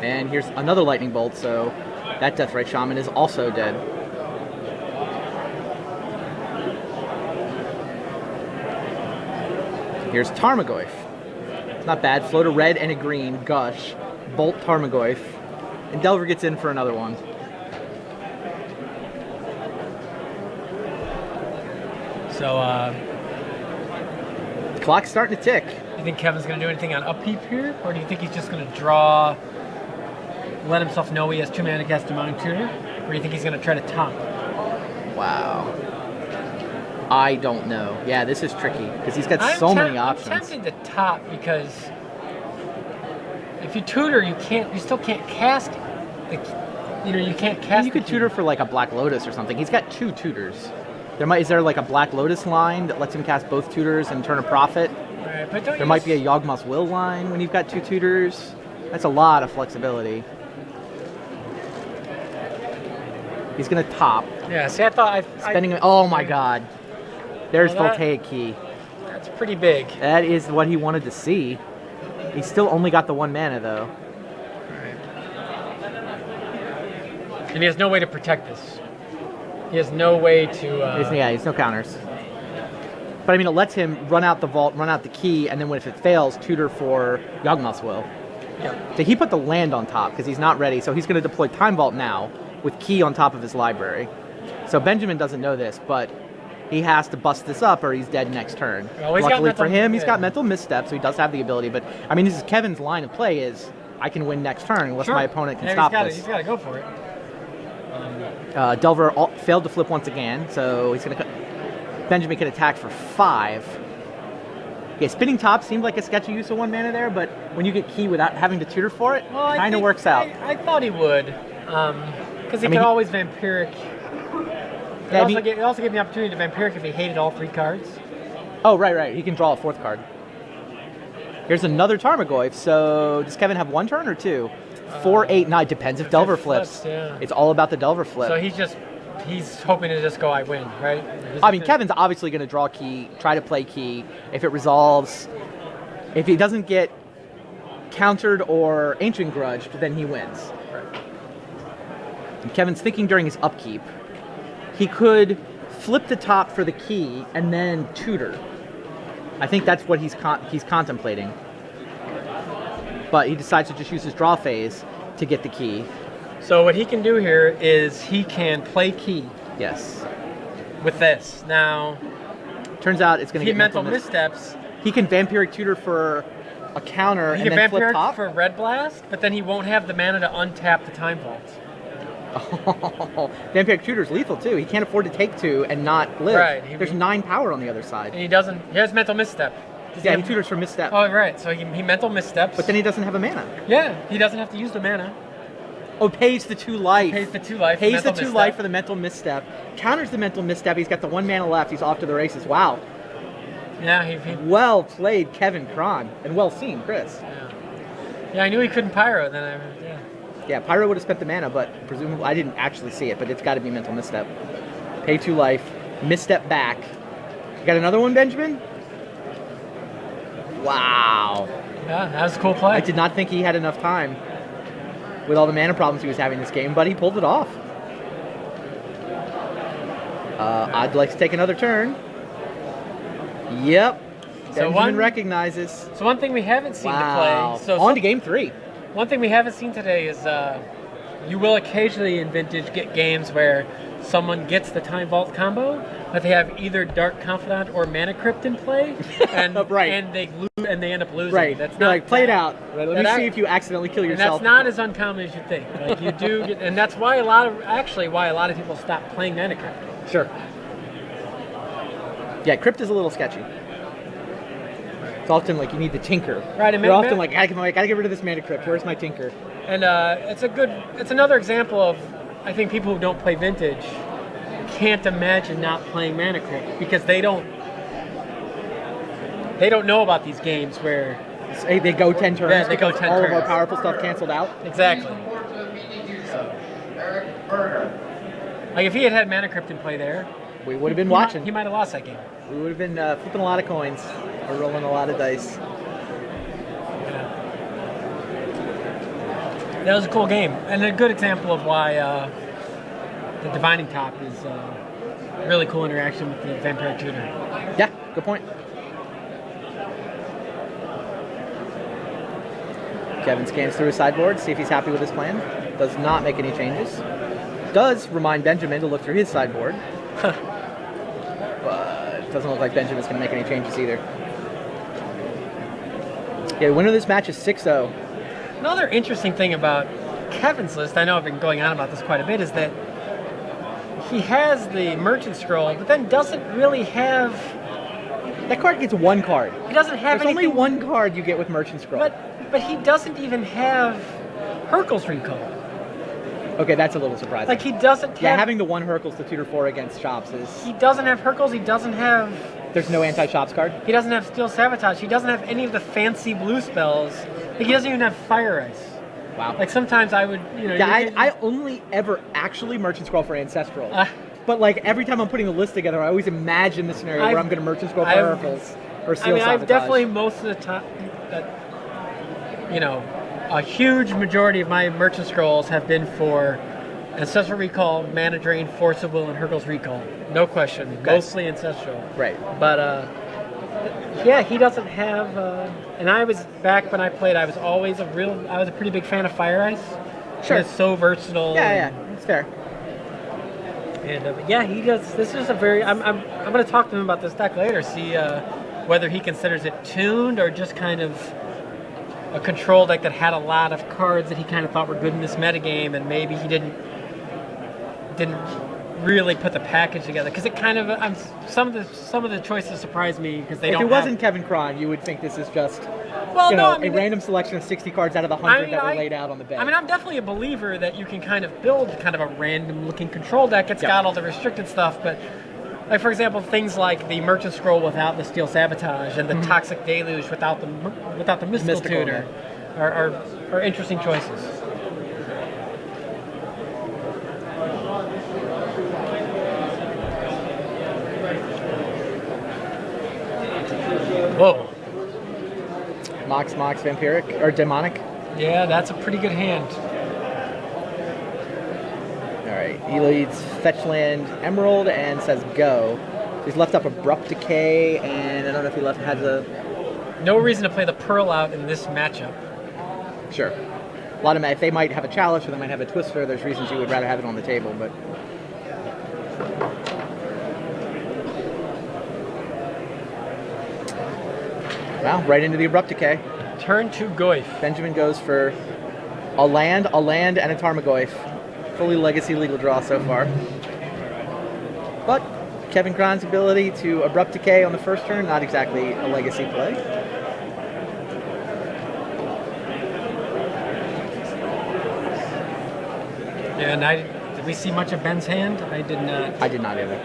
And here's another Lightning Bolt, so that Deathrite Shaman is also dead. Here's Tarmogoyf. It's not bad. Float a red and a green, Gush, Bolt Tarmogoyf, and Delver gets in for another one. So, Clock's starting to tick. Do you think Kevin's going to do anything on upkeep here? Or do you think he's just going to draw, let himself know he has 2 mana to cast Demonic Tutor? Or do you think he's going to try to top? Wow. I don't know. Yeah, this is tricky because he's got so many options. I'm tempted to top because if you tutor, you still can't cast. You can't cast. You could tutor for like a Black Lotus or something. He's got 2 tutors. Is there like a Black Lotus line that lets him cast both tutors and turn a profit? Right, but there might be a Yawgmoth's Will line when you've got 2 tutors. That's a lot of flexibility. He's gonna top. Yeah. See, I thought spending. Oh my God. There's Voltaic Key. That's pretty big. That is what he wanted to see. He still only got the 1 mana though. Right. And he has no way to protect this. He has no way to. He's no counters. But I mean, it lets him run out the vault, run out the key, and then if it fails, tutor for Yawgmoth's Will. Yeah. So he put the land on top because he's not ready. So he's going to deploy Time Vault now with key on top of his library. So Benjamin doesn't know this, but he has to bust this up or he's dead next turn. Well, luckily for him, he's got mental misstep, so he does have the ability. But I mean, this is Kevin's line of play is I can win next turn unless my opponent can stop this. He's got to go for it. Delver failed to flip once again, so he's going to. Benjamin can attack for 5. Yeah, Spinning Top seemed like a sketchy use of 1 mana there, but when you get key without having to tutor for it, well, it kind of works out. I thought he would, because he could always Vampiric. It also gave me the opportunity to Vampiric if he hated all 3 cards. Oh, right. He can draw a 4th card. Here's another Tarmogoyf. So does Kevin have 1 turn or 2? 4, 8, 9. Depends if Delver flips. Yeah. It's all about the Delver flip. So he's hoping to just go, I win, right? I mean, Kevin's obviously going to draw key, try to play key. If it resolves, if he doesn't get countered or Ancient Grudged, then he wins. Right. And Kevin's thinking during his upkeep, he could flip the top for the key and then tutor. I think that's what he's contemplating. but he decides to just use his draw phase to get the key. So what he can do here is he can play key Yes. with this. Now, Turns out it's going to he get mental missteps. He can Vampiric Tutor for a counter He and can then flip Vampire top. for Red Blast, but then he won't have the mana to untap the Time Vault. Oh, Vampiric Tutor's lethal too. He can't afford to take 2 and not live. Right. There's 9 power on the other side. And he doesn't. He has mental misstep. Yeah, he tutors for misstep. Oh, right. So he mental missteps. But then he doesn't have a mana. Yeah, he doesn't have to use the mana. Oh, pays the 2 life. Pays the 2 life. Pays the mental 2 misstep. life for the mental misstep. Counters the mental misstep. He's got the 1 mana left. He's off to the races. Wow. Yeah, he Well played, Kevin Cron. And well seen, Chris. yeah, I knew he couldn't pyro. Then yeah. Yeah, Pyro would have spent the mana, but presumably I didn't actually see it, but it's got to be mental misstep. Pay 2 life. Misstep back. You got another one, Benjamin? Wow. Yeah, that was a cool play. I did not think he had enough time with all the mana problems he was having this game, but he pulled it off. I'd like to take another turn. Yep. Benjamin recognizes. So one thing we haven't seen Wow. to play. So on to game 3. One thing we haven't seen today is you will occasionally in Vintage get games where someone gets the Time Vault combo, but they have either Dark Confidant or Mana Crypt in play, and Right. and they end up losing. Right. That's They're not like, play it that- out. Right, let me see if you accidentally kill And yourself. that's not as uncommon as you think. Like you do, and that's why a lot of people stop playing Mana Crypt. Sure. Yeah, Crypt is a little sketchy. It's often like you need the Tinker. Right, and You're often like, I gotta get rid of this Mana Crypt. Where's my Tinker? And it's another example of, I think people who don't play Vintage can't imagine not playing Mana Crypt because they don't know about these games where Hey, they go 10 turns. Yeah, they go 10 all of our turns. powerful stuff canceled out. exactly. Like if he had Mana Crypt in play there, We would have been watching. he might have lost that game. We would have been flipping a lot of coins or rolling a lot of dice. That was a cool game and a good example of why the Divining Top is a really cool interaction with the Vampire Tutor. Yeah, good point. Kevin scans through his sideboard, see if he's happy with his plan. Does not make any changes. Does remind Benjamin to look through his sideboard. But it doesn't look like Benjamin's going to make any changes either. Yeah, winner of this match is 6-0. Another interesting thing about Kevin's list, I know I've been going on about this quite a bit, is that he has the Merchant Scroll, but then doesn't really have. That card gets 1 card. He doesn't have There's only anything. 1 card you get with Merchant Scroll. But he doesn't even have Hercule's Recall. Okay, that's a little surprising. Like he doesn't have. Yeah, having the 1 Hercules to tutor 4 against shops is... He doesn't have Hercules. He doesn't have. There's no anti-shops card? He doesn't have Steel Sabotage. He doesn't have any of the fancy blue spells. Like he doesn't even have Fire Ice. Wow. Like sometimes I would, Yeah, I only ever actually Merchant Scroll for Ancestral. But like every time I'm putting a list together, I always imagine the scenario where I'm going to Merchant Scroll for Hercules or Steel Sabotage. I've definitely most of the time, a huge majority of my Merchant Scrolls have been for Ancestral Recall, Mana Drain, Force of Will, and Hercule's Recall. No question. Mostly Ancestral. Right. But, yeah, he doesn't have, and I was, back when I played, I was a pretty big fan of Fire Ice. Sure. It's so versatile. Yeah, it's fair. And yeah, he does. This is a very. I'm going to talk to him about this deck later. See whether he considers it tuned or just kind of a control deck that had a lot of cards that he kind of thought were good in this metagame, and maybe he didn't really put the package together because it kind of. Some of the choices surprised me because they if don't. If it wasn't Kevin Cron, you would think this is just. Well, a random selection of 60 cards out of the 100 that were laid out on the bed. I mean, I'm definitely a believer that you can kind of build kind of a random-looking control deck. It's got all the restricted stuff, but, like, for example, things like the Merchant Scroll without the Steel Sabotage and the Toxic Deluge without the Mystical Tutor are interesting choices. Whoa. Mox, Vampiric, or Demonic. Yeah, that's a pretty good hand. Alright, he leads Fetchland Emerald and says go. He's left up Abrupt Decay, and I don't know if he has a... No reason to play the Pearl out in this matchup. Sure. A lot of if they might have a chalice or they might have a twister, there's reasons you would rather have it on the table, but. Well, right into the Abrupt Decay. Turn to Goyf. Benjamin goes for a land, and a Tarmogoyf. Fully legacy legal draw so far. But Kevin Cron's ability to Abrupt Decay on the first turn, not exactly a legacy play. Yeah, and did we see much of Ben's hand? I did not. I did not either.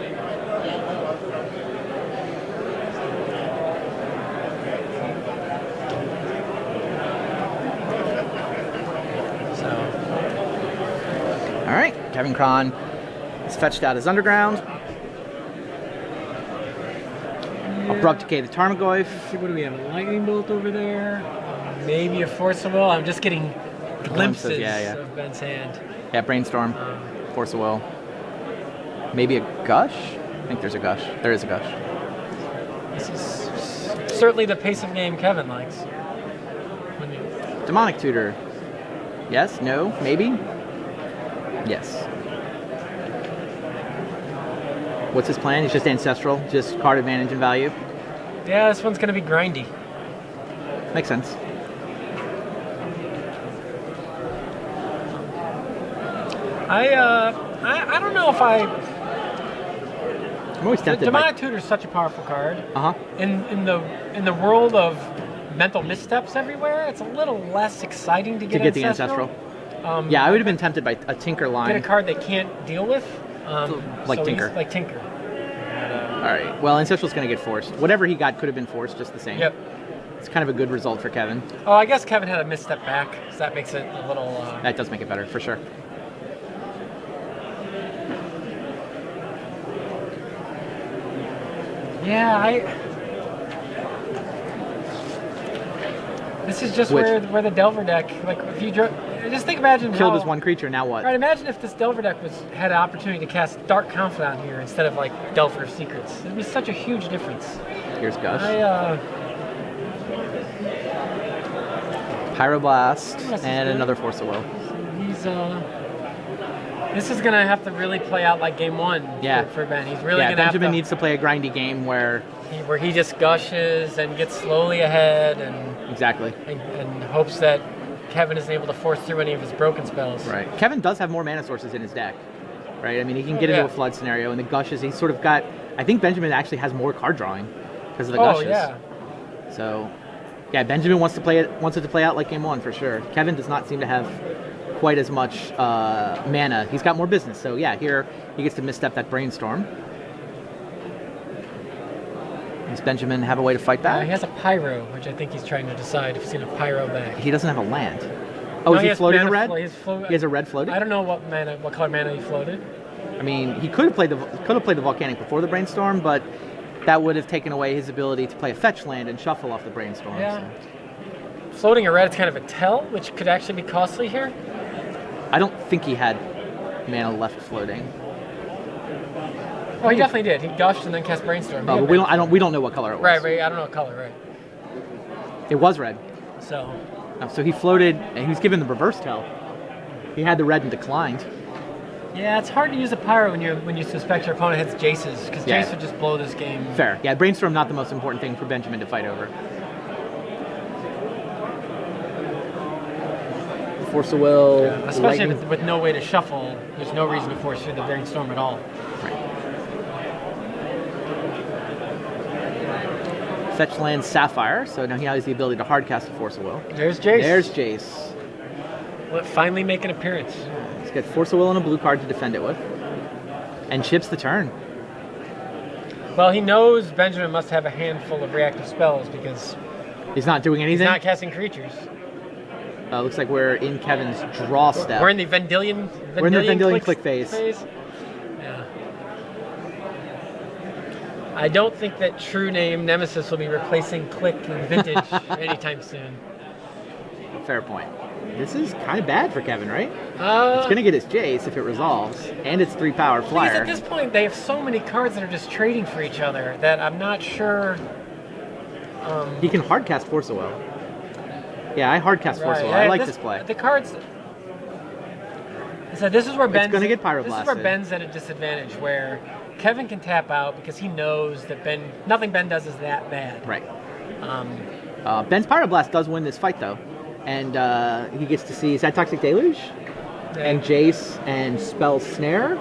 All right, Kevin Cron has fetched out his Underground. Yeah. Abrupt Decay the Tarmogoyf. What do we have? A Lightning Bolt over there? Maybe a Force of Will. I'm just getting glimpses of Ben's hand. Yeah, Brainstorm, Force of Will. Maybe a Gush? I think there's a Gush. There is a Gush. This is certainly the pace of game Kevin likes. Demonic Tutor. Yes, no, maybe? Yes. What's his plan? He's just ancestral, just card advantage and value. Yeah, this one's going to be grindy. Makes sense. I don't know if I'm always tempted. Demonic Tutor is such a powerful card. Uh huh. In the world of mental missteps everywhere, it's a little less exciting to get the ancestral. Yeah, I would have been tempted by a Tinker line. Get a card they can't deal with. Like Tinker. Like Tinker. All right. Well, Ancestral's going to get forced. Whatever he got could have been forced just the same. Yep. It's kind of a good result for Kevin. Oh, I guess Kevin had a misstep back, so that makes it a little... That does make it better, for sure. Yeah, This is just where the Delver deck, like if you just imagine killed his one creature. Now what? Right, imagine if this Delver deck had an opportunity to cast Dark Confidant here instead of like Delver Secrets. It'd be such a huge difference. Here's Gush. Pyroblast and another Force of Will. He's this is gonna have to really play out like game one. For Ben. He's really gonna Benjamin needs to play a grindy game where he just gushes and gets slowly ahead and exactly and hopes that Kevin isn't able to force through any of his broken spells. Right. Kevin does have more mana sources in his deck, right? I mean, he can get into a flood scenario, and the gushes. He's sort of got. I think Benjamin actually has more card drawing because of the gushes. Yeah. So, yeah, Benjamin wants it to play out like game one for sure. Kevin does not seem to have quite as much mana. He's got more business. So yeah, here he gets to misstep that Brainstorm. Does Benjamin have a way to fight back? He has a Pyro, which I think he's trying to decide if he's going to Pyro back. He doesn't have a land. Oh, is he floating a red? He has a red floated? I don't know what color mana he floated. I mean, he could have played the Volcanic before the Brainstorm, but that would have taken away his ability to play a fetch land and shuffle off the Brainstorm. Yeah. So. Floating a red is kind of a tell, which could actually be costly here. I don't think he had mana left floating. Oh, he definitely did. He gushed and then cast Brainstorm. Oh, but we don't know what color it was. Right. I don't know what color. Right. It was red. So. So he floated, and he was given the reverse tell. He had the red and declined. Yeah, it's hard to use a Pyro when you suspect your opponent has Jaces, because Jace would just blow this game. Fair. Yeah, Brainstorm not the most important thing for Benjamin to fight over. Force of Will. Yeah, especially with no way to shuffle, there's no reason to force through the Brainstorm at all. Right. Fetch land Sapphire, so now he has the ability to hardcast a Force of Will. There's Jace. There's Jace. Will it finally make an appearance? He's got Force of Will and a blue card to defend it with. And chips the turn. Well, he knows Benjamin must have a handful of reactive spells because... He's not doing anything? He's not casting creatures. Looks like we're in Kevin's draw step. We're in the Vendilion click phase. Yeah. I don't think that True Name Nemesis will be replacing Click and Vintage anytime soon. Fair point. This is kind of bad for Kevin, right? It's going to get his Jace if it resolves, and it's 3 power flyer. Because at this point, they have so many cards that are just trading for each other that I'm not sure... He can hardcast Force of Will. Yeah, I hard cast Force Will. I like this play. The cards. So this is where Ben's going to get This is where Pyroblasted. Ben's at a disadvantage, where Kevin can tap out because he knows that nothing Ben does is that bad. Right. Ben's Pyroblast does win this fight, though. And he gets to see, is that Toxic Deluge? And Jace and Spell Snare?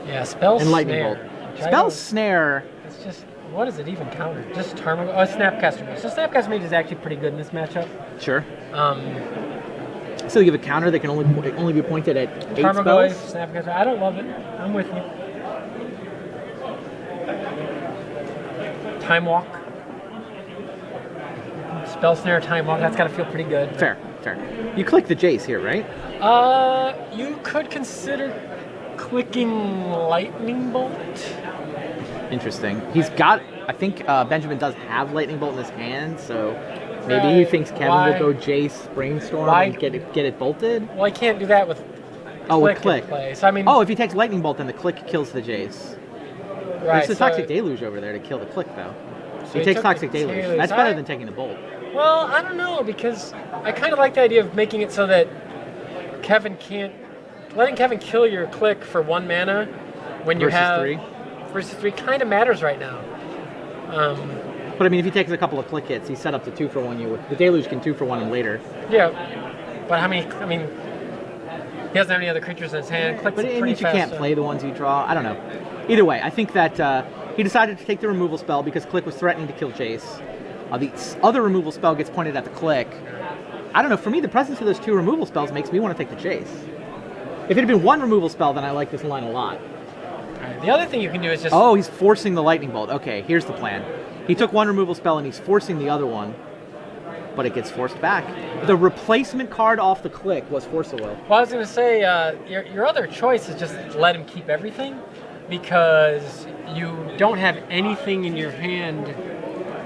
Yeah, Spell and Lightning Snare. Bolt. Spell Snare. It's just, what does it even counter? Just Tarmogoyf. Oh, Snapcaster Mage. So Snapcaster Mage is actually pretty good in this matchup. Sure. So you give a counter that can only be pointed at 8 Tarmogoyf, spells? Snapcaster. I don't love it. I'm with you. Time Walk. Spell Snare, Time Walk. That's got to feel pretty good. Fair. You click the Jace here, right? You could consider clicking Lightning Bolt. Interesting. He's got, I think Benjamin does have Lightning Bolt in his hand, so maybe he thinks Kevin will go Jace Brainstorm and get it bolted? Well, he can't do that with Click. Play. So, I mean, if he takes Lightning Bolt, then the Click kills the Jace. right, There's a Toxic Deluge over there to kill the Click, though. So he takes took the Toxic Deluge. Deluge. That's better than taking the Bolt. Well, I don't know, because I kind of like the idea of making it so that letting Kevin kill your Click for 1 mana when you have 3. Versus 3 kind of matters right now. But I mean, if he takes a couple of Click hits, he's set up to 2 for 1. The Deluge can 2 for 1 him later. Yeah, but how many? I mean, he doesn't have any other creatures in his hand. Click's But it pretty means you fast, can't play the ones you draw. I don't know. Either way, I think that he decided to take the removal spell because Click was threatening to kill Jace. The other removal spell gets pointed at the Click. I don't know. For me, the presence of those 2 removal spells makes me want to take the Jace. If it had been 1 removal spell, then I like this line a lot. The other thing you can do is just... Oh, he's forcing the Lightning Bolt. Okay, here's the plan. He took 1 removal spell and he's forcing the other one, but it gets forced back. The replacement card off the Click was Force of Will. Well, I was going to say, your other choice is just let him keep everything, because you don't have anything in your hand.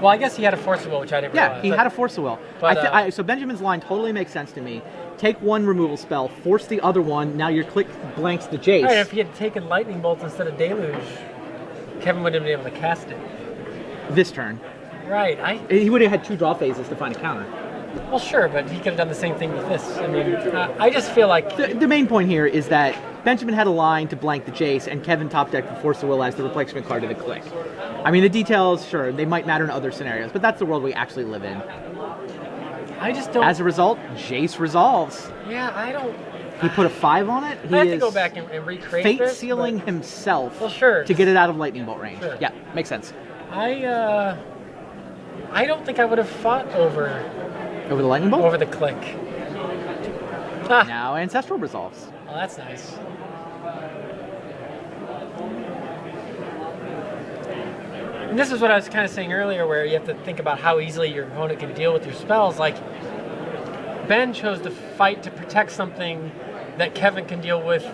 Well, I guess he had a Force of Will, which I didn't realize. Yeah, he had a Force of Will. But, so Benjamin's line totally makes sense to me. Take 1 removal spell, force the other one, now your Click blanks the Jace. Right, if he had taken Lightning Bolt instead of Deluge, Kevin wouldn't have been able to cast it. This turn. Right. He would have had 2 draw phases to find a counter. Well, sure, but he could have done the same thing with this. I mean, I just feel like... The main point here is that Benjamin had a line to blank the Jace, and Kevin top decked the Force of Will as the replacement card to the Click. I mean, the details, sure, they might matter in other scenarios, but that's the world we actually live in. I just don't... As a result, Jace resolves. Yeah, I don't... He put a 5 on it. I have to go back and recreate fate this, sealing but... himself Well, sure. to get it out of Lightning Bolt range. Sure. Yeah, makes sense. I don't think I would have fought over the Lightning Bolt? Over the Click. Now Ancestral resolves. Well, that's nice. And this is what I was kind of saying earlier, where you have to think about how easily your opponent can deal with your spells. Like, Ben chose to fight to protect something that Kevin can deal with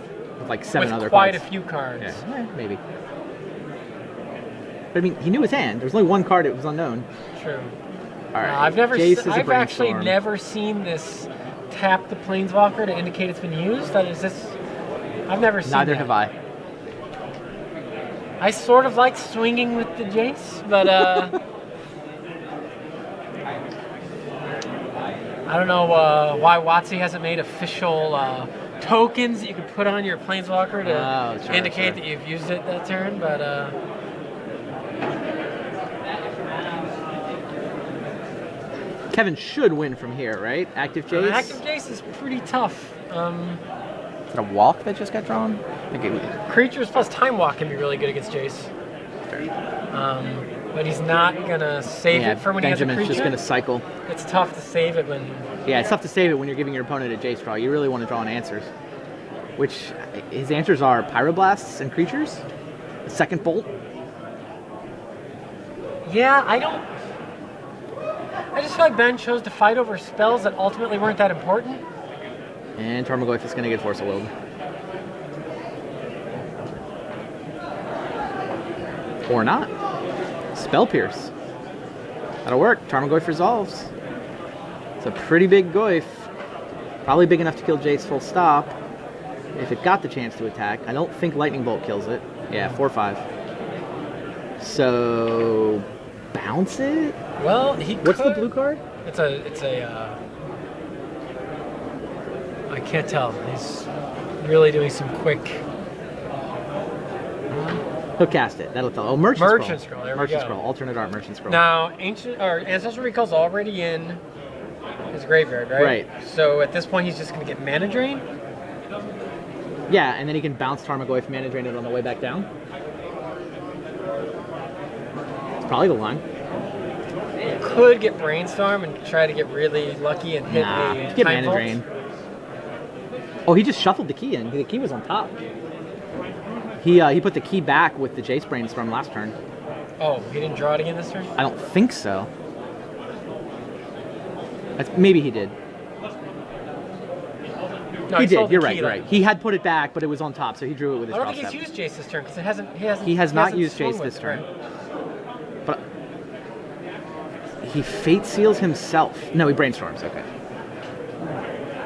like 7 other quite cards. A few cards. Yeah, maybe. But I mean, he knew his hand. There was only 1 card that was unknown. True. All right. I've actually never seen this tap the Planeswalker to indicate it's been used. I've never seen Neither that. have I. I sort of like swinging with the Jace, but I don't know why WotC hasn't made official tokens that you can put on your Planeswalker to indicate that you've used it that turn, but Kevin should win from here, right? Active Jace? Active Jace is pretty tough. Is it a walk that just got drawn? Creatures plus Time Walk can be really good against Jace. But he's not going to save it for when Benjamin's he has a creature. Just going to cycle. It's tough to save it when... Yeah, it's tough to save it when you're giving your opponent a Jace draw. You really want to draw on answers. Which, his answers are Pyroblasts and creatures. A second Bolt. Yeah, I just feel like Ben chose to fight over spells that ultimately weren't that important. And Tarmogoyf is going to get Force of Will. Or not. Spell Pierce. That'll work. Tarmogoyf resolves. It's a pretty big Goyf. Probably big enough to kill Jace full stop. If it got the chance to attack. I don't think Lightning Bolt kills it. Yeah, 4/5. So... bounce it? Well, he What's could. the blue card? It's a I can't tell. He's really doing some quick. He'll cast it. That'll tell. Oh, Merchant Scroll. There we Merchant go. Scroll. Alternate art Merchant Scroll. Now, Ancestral Recall's already in his graveyard, right? Right. So at this point, he's just going to get Mana Drain. Yeah, and then he can bounce Tarmogoyf, Mana Drain it on the way back down. It's probably the line. Could get Brainstorm and try to get really lucky and hit a get Time Mana Vault. Drain. Oh, he just shuffled the key in. The key was on top. He put the key back with the Jace Brainstorm last turn. Oh, he didn't draw it again this turn? I don't think so. Maybe he did. No, He did. sold the You're key right. You're then. right. He had put it back, but it was on top, so he drew it with his I don't draw think step. he's used Jace this turn because He has not used swung Jace with this it, turn. right. But he Fate Seals himself. No, he Brainstorms. Okay.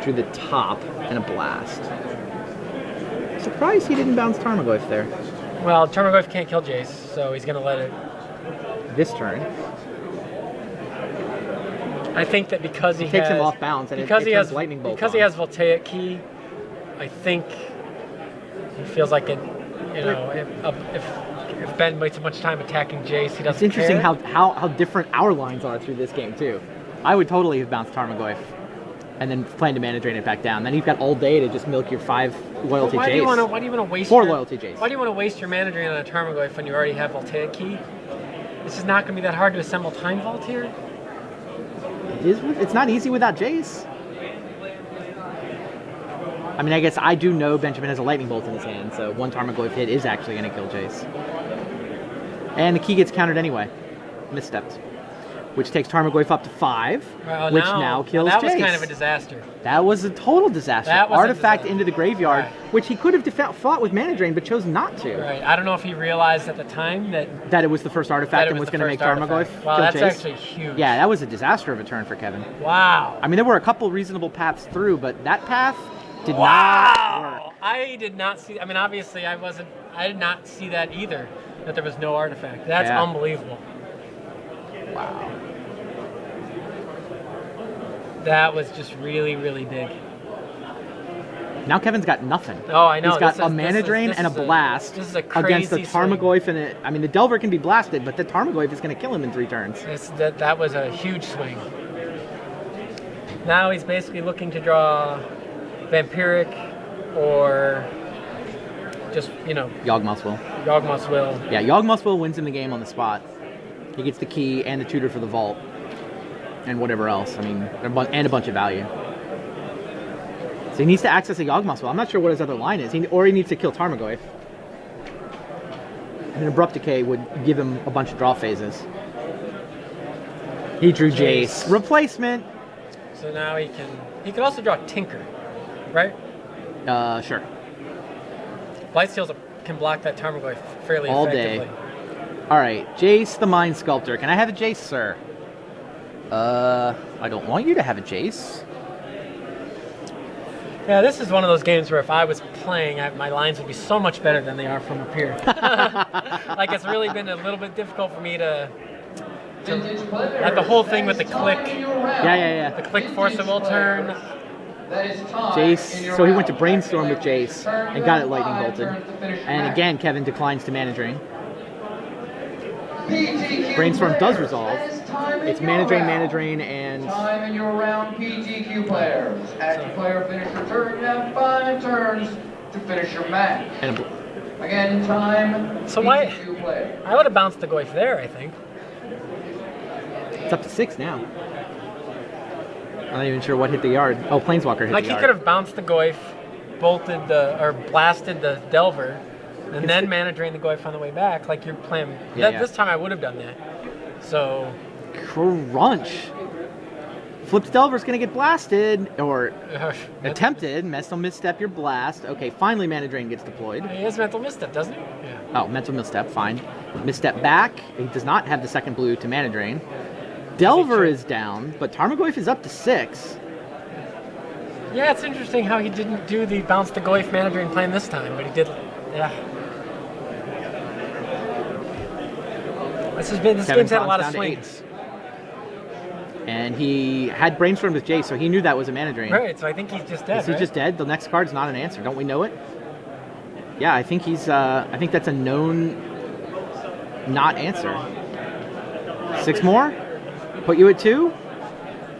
Drew the top and a blast. Surprised he didn't bounce Tarmogoyf there. Well, Tarmogoyf can't kill Jace, so he's going to let it. This turn. I think that because he Takes has, him off bounds and because it he turns has Lightning Bolt because on. he has Voltaic Key, I think he feels like it. You know, if Ben wastes too much time attacking Jace, he doesn't. It's interesting care. how different our lines are through this game too. I would totally have bounced Tarmogoyf and then plan to Mana Drain it back down. Then you've got all day to just milk your 5 loyalty Why Jace. do you want to waste 4 your, loyalty Jace. Why do you want to waste your Mana Drain on a Tarmogoyf when you already have Voltaic Key? This is not going to be that hard to assemble Time Vault here. It's not easy without Jace. I mean, I guess I do know Benjamin has a Lightning Bolt in his hand, so one Tarmogoyf hit is actually going to kill Jace. And the key gets countered anyway. Misstepped. Which takes Tarmogoyf up to 5, Well, which now kills that Jace. was kind of a disaster. That was a total disaster. That was a Artifact disaster. into the graveyard, Right. which he could have fought with Mana Drain, but chose not to. Right. I don't know if he realized at the time that That it was the first artifact and was going to make Tarmogoyf Wow, kill that's Jace. actually huge. Yeah, that was a disaster of a turn for Kevin. Wow. I mean, there were a couple reasonable paths through, but that path did not work. I did not see. I mean, obviously, I did not see that either. That there was no artifact. That's unbelievable. Wow. That was just really, really big. Now Kevin's got nothing. Oh, I know. He's got This a is- Mana this is- Drain this and a is a- blast this is a against the crazy swing. Tarmogoyf and I mean, the Delver can be blasted, but the Tarmogoyf is going to kill him in 3 turns. That was a huge swing. Now he's basically looking to draw Vampiric or just, Yawgmoth's Will. Yawgmoth's Will. Yeah, Yawgmoth's Will wins him the game on the spot. He gets the key and the tutor for the vault. And whatever else. I mean, and a bunch of value. So he needs to access a Yawgmoth's Will. I'm not sure what his other line is. Or he needs to kill Tarmogoyf. And an Abrupt Decay would give him a bunch of draw phases. He drew Jace. Replacement. So now he could also draw Tinker, right? Sure. Blightsteal can block that Tarmogoyf fairly All day. effectively. All right, Jace the Mind Sculptor. Can I have a Jace, sir? I don't want you to have a Jace. Yeah, this is one of those games where if I was playing, my lines would be so much better than they are from up here. Like, it's really been a little bit difficult for me to like the whole thing with the click. Yeah. The click force of will turn. Jace, so he went to Brainstorm with Jace and got it Lightning Bolted. And again, Kevin declines to Mana Drain. Brainstorm does resolve. It's Mana Drain, and... Time in your round, PTQ player. Active player finish your turn, you have 5 turns to finish your match. and Again, time, So why- PTQ player. I would have bounced the Goyf there, I think. it's up to 6 now. I'm not even sure what hit the yard. Oh, Planeswalker hit Like, the he yard. could have bounced the Goyf, blasted the Delver, and then Mana Drain the Goyf on the way back, like you're playing. Yeah. This time I would have done that. So, Crunch. Flipped Delver's gonna get blasted, or attempted. Mental Misstep your blast. Okay, finally Mana Drain gets deployed. He has Mental Misstep, doesn't he? Yeah. Oh, Mental Misstep, fine. Misstep back. He does not have the second blue to Mana Drain. Delver is down, but Tarmogoyf is up to 6. Yeah, it's interesting how he didn't do the bounce the Goyf Mana Drain plan this time, but he did. Yeah. This Kevin game's had a Cron's lot of down to swings. And he had brainstormed with Jace, so he knew that was a mana drain. Right, so I think he's just dead. Is he just dead? The next card's not an answer. Don't we know it? Yeah, I think he's. I think that's a known not answer. 6 more? Put you at 2?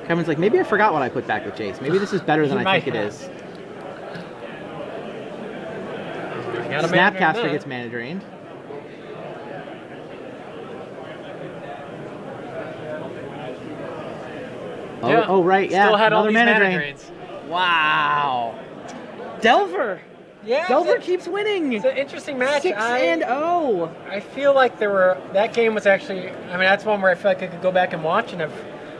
Kevin's like, maybe I forgot what I put back with Jace. Maybe this is better than I think it is. Snapcaster gets mana drained. Oh, Yeah. oh right, yeah. Still had all Another these mana mana drain. drains. Wow. Delver. Yeah, Delver keeps winning. It's an interesting match. 6-0. I feel like that game was actually, I mean, that's one where I feel like I could go back and watch and have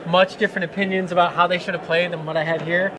much different opinions about how they should have played than what I had here.